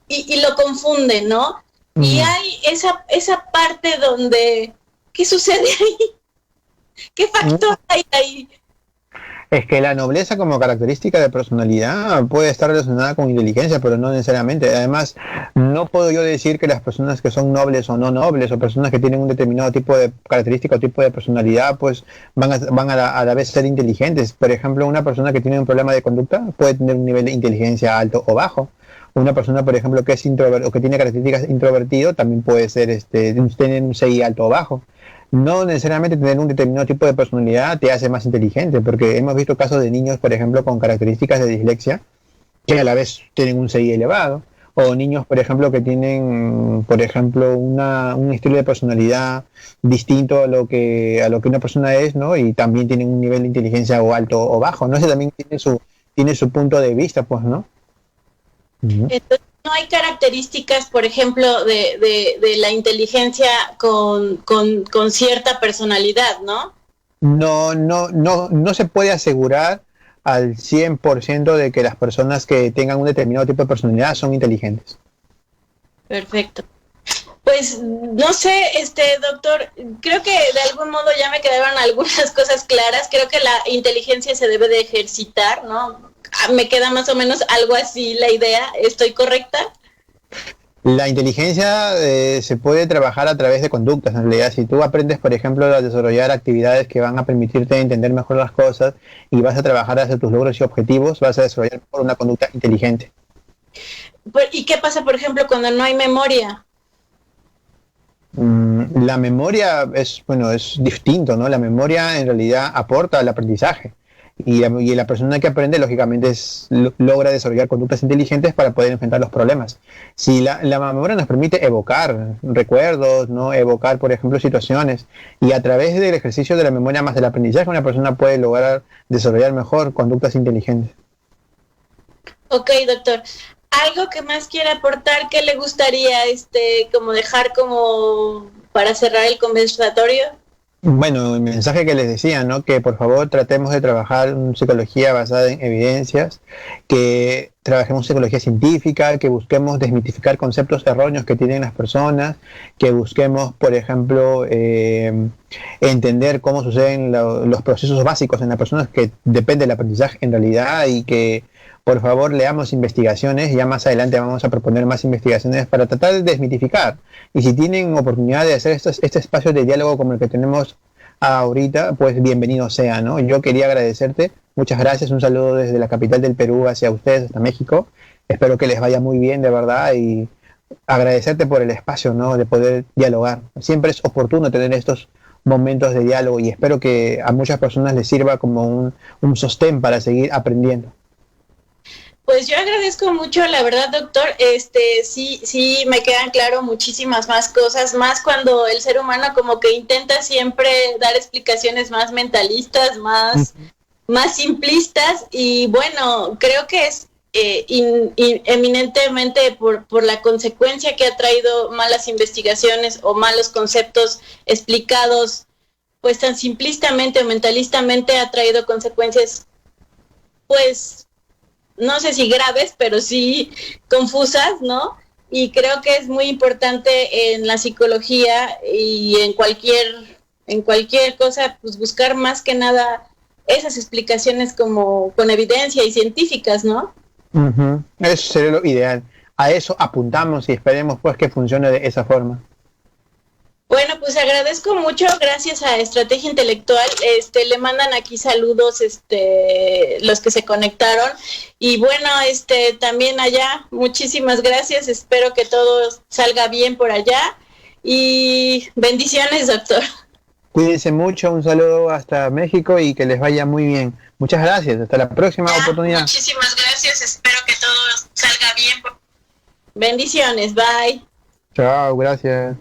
y lo confunde, ¿no? Y hay esa parte donde, ¿qué sucede ahí? ¿Qué factor hay ahí? Es que la nobleza como característica de personalidad puede estar relacionada con inteligencia, pero no necesariamente. Además, no puedo yo decir que las personas que son nobles o no nobles, o personas que tienen un determinado tipo de característica o tipo de personalidad, pues van a la vez ser inteligentes. Por ejemplo, una persona que tiene un problema de conducta puede tener un nivel de inteligencia alto o bajo. Una persona, por ejemplo, que es introvertido o que tiene características introvertido, también puede ser tener un CI alto o bajo. No necesariamente tener un determinado tipo de personalidad te hace más inteligente, porque hemos visto casos de niños, por ejemplo, con características de dislexia, que a la vez tienen un CI elevado, o niños, por ejemplo, que tienen, por ejemplo, un estilo de personalidad distinto a lo que una persona es, ¿no? Y también tienen un nivel de inteligencia o alto o bajo, ¿no? Ese también tiene su punto de vista, pues, ¿no? Entonces, no hay características, por ejemplo, de la inteligencia con cierta personalidad, ¿no? No se puede asegurar al 100% de que las personas que tengan un determinado tipo de personalidad son inteligentes. Perfecto. Pues no sé, doctor, creo que de algún modo ya me quedaron algunas cosas claras. Creo que la inteligencia se debe de ejercitar, ¿no? Me queda más o menos algo así la idea. ¿Estoy correcta? La inteligencia se puede trabajar a través de conductas, en realidad. Si tú aprendes, por ejemplo, a desarrollar actividades que van a permitirte entender mejor las cosas y vas a trabajar hacia tus logros y objetivos, vas a desarrollar por una conducta inteligente. ¿Y qué pasa, por ejemplo, cuando no hay memoria? La memoria es distinto, ¿no? La memoria en realidad aporta al aprendizaje. Y la persona que aprende, lógicamente, logra desarrollar conductas inteligentes para poder enfrentar los problemas. Si la memoria nos permite evocar recuerdos, ¿no? Evocar, por ejemplo, situaciones, y a través del ejercicio de la memoria más del aprendizaje, una persona puede lograr desarrollar mejor conductas inteligentes. Ok, doctor. ¿Algo que más quiera aportar? ¿Qué le gustaría como dejar como para cerrar el conversatorio? Bueno, el mensaje que les decía, ¿no? Que por favor tratemos de trabajar en psicología basada en evidencias, que trabajemos psicología científica, que busquemos desmitificar conceptos erróneos que tienen las personas, que busquemos, por ejemplo, entender cómo suceden los procesos básicos en las personas, que depende del aprendizaje en realidad, y que por favor leamos investigaciones. Ya más adelante vamos a proponer más investigaciones para tratar de desmitificar. Y si tienen oportunidad de hacer este espacio de diálogo como el que tenemos ahorita, pues bienvenido sea, ¿no? Yo quería agradecerte, muchas gracias, un saludo desde la capital del Perú hacia ustedes, hasta México. Espero que les vaya muy bien, de verdad, y agradecerte por el espacio, ¿no? De poder dialogar. Siempre es oportuno tener estos momentos de diálogo, y espero que a muchas personas les sirva como un sostén para seguir aprendiendo. Pues yo agradezco mucho, la verdad, doctor. Sí me quedan claro muchísimas más cosas, más cuando el ser humano como que intenta siempre dar explicaciones más mentalistas, más simplistas, y bueno, creo que es eminentemente por la consecuencia que ha traído malas investigaciones o malos conceptos explicados, pues tan simplistamente o mentalistamente, ha traído consecuencias, pues no sé si graves, pero sí confusas, ¿no? Y creo que es muy importante en la psicología y en cualquier cosa, pues buscar más que nada esas explicaciones como con evidencia y científicas, ¿no? Uh-huh. Eso sería lo ideal. A eso apuntamos y esperemos pues que funcione de esa forma. Bueno, pues agradezco mucho, gracias a Estrategia Intelectual, le mandan aquí saludos, los que se conectaron, y bueno, también allá, muchísimas gracias, espero que todo salga bien por allá, y bendiciones, doctor. Cuídense mucho, un saludo hasta México y que les vaya muy bien. Muchas gracias, hasta la próxima oportunidad. Muchísimas gracias, espero que todo salga bien. Bendiciones, bye. Chao, gracias.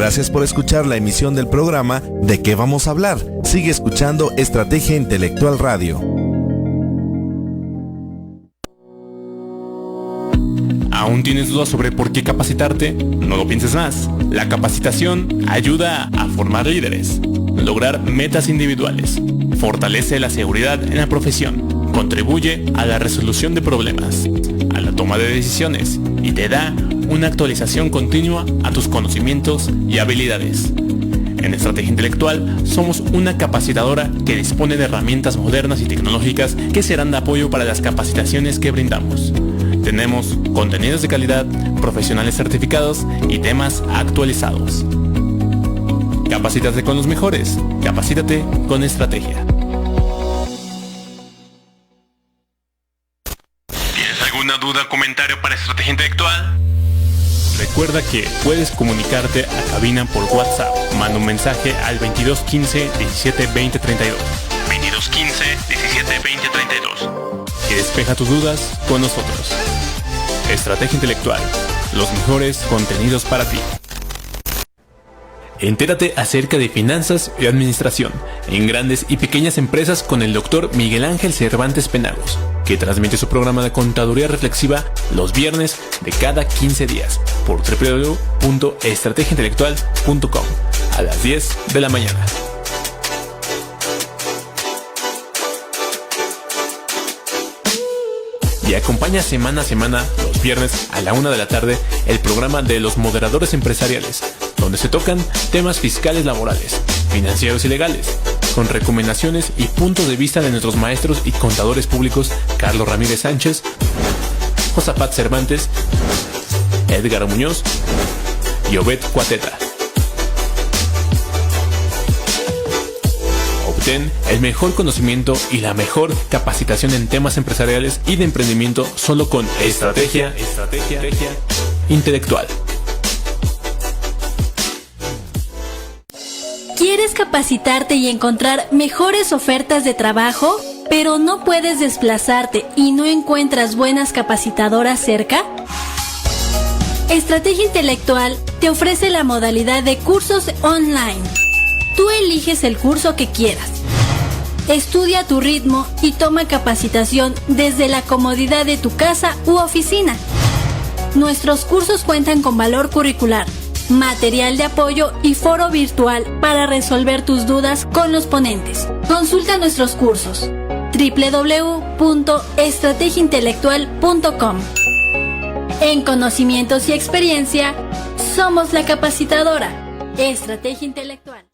Gracias por escuchar la emisión del programa ¿De qué vamos a hablar? Sigue escuchando Estrategia Intelectual Radio. ¿Aún tienes dudas sobre por qué capacitarte? No lo pienses más. La capacitación ayuda a formar líderes, lograr metas individuales, fortalece la seguridad en la profesión, contribuye a la resolución de problemas, a la toma de decisiones y te da una actualización continua a tus conocimientos y habilidades. En Estrategia Intelectual somos una capacitadora que dispone de herramientas modernas y tecnológicas que serán de apoyo para las capacitaciones que brindamos. Tenemos contenidos de calidad, profesionales certificados y temas actualizados. Capacítate con los mejores. Capacítate con Estrategia. ¿Tienes alguna duda o comentario para Estrategia Intelectual? Recuerda que puedes comunicarte a cabina por WhatsApp. Manda un mensaje al 2215 17 20 32. 2215 17 20 32. Y despeja tus dudas con nosotros. Estrategia Intelectual. Los mejores contenidos para ti. Entérate acerca de finanzas y administración en grandes y pequeñas empresas con el Dr. Miguel Ángel Cervantes Penagos, que transmite su programa de contaduría reflexiva los viernes de cada 15 días por www.estrategiaintelectual.com a las 10 de la mañana. Y acompaña semana a semana, los viernes a la 1 de la tarde, el programa de los moderadores empresariales, donde se tocan temas fiscales laborales, financieros y legales, con recomendaciones y puntos de vista de nuestros maestros y contadores públicos Carlos Ramírez Sánchez, Josafat Cervantes, Edgar Muñoz y Obed Cuateta. Obtén el mejor conocimiento y la mejor capacitación en temas empresariales y de emprendimiento solo con Estrategia Intelectual. ¿Quieres capacitarte y encontrar mejores ofertas de trabajo, pero no puedes desplazarte y no encuentras buenas capacitadoras cerca? Estrategia Intelectual te ofrece la modalidad de cursos online. Tú eliges el curso que quieras. Estudia a tu ritmo y toma capacitación desde la comodidad de tu casa u oficina. Nuestros cursos cuentan con valor curricular, material de apoyo y foro virtual para resolver tus dudas con los ponentes. Consulta nuestros cursos www.estrategiaintelectual.com. En conocimientos y experiencia, somos la capacitadora. Estrategia Intelectual.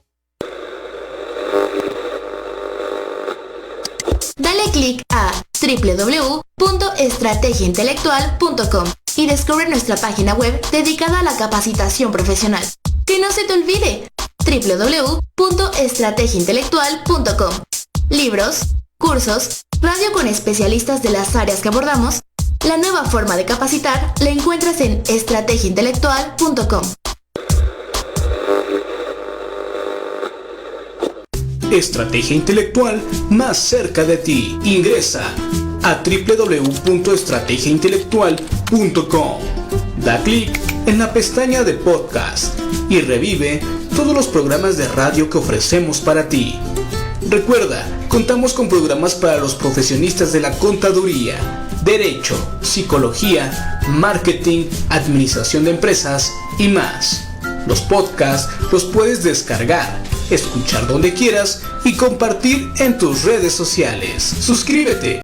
Dale clic a www.estrategiaintelectual.com y descubre nuestra página web dedicada a la capacitación profesional. Que no se te olvide, www.estrategiaintelectual.com. Libros, cursos, radio con especialistas de las áreas que abordamos. La nueva forma de capacitar la encuentras en estrategiaintelectual.com. Estrategia Intelectual más cerca de ti. Ingresa a www.estrategiaintelectual.com. Da clic en la pestaña de podcast y revive todos los programas de radio que ofrecemos para ti. Recuerda, contamos con programas para los profesionistas de la contaduría, derecho, psicología, marketing, administración de empresas y más. Los podcasts los puedes descargar, escuchar donde quieras y compartir en tus redes sociales. Suscríbete.